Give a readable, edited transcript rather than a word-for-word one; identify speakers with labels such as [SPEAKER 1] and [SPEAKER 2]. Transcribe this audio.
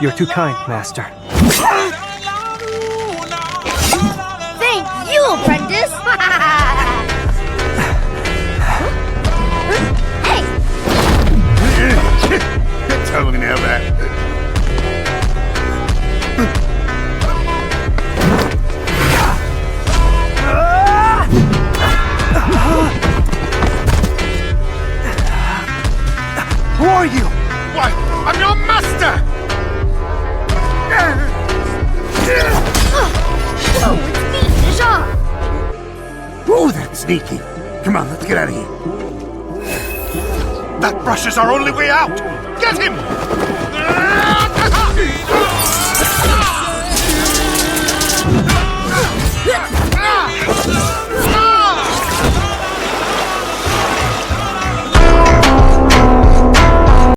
[SPEAKER 1] You're too kind, Master.
[SPEAKER 2] Thank you, apprentice! Hey!
[SPEAKER 3] Tell me now, man.
[SPEAKER 1] Who are you?
[SPEAKER 3] Why, I'm your master!
[SPEAKER 2] Oh, it's me, ZHA!
[SPEAKER 3] Oh, that's sneaky. Come on, let's get out of here. That brush is our only way out! Get him!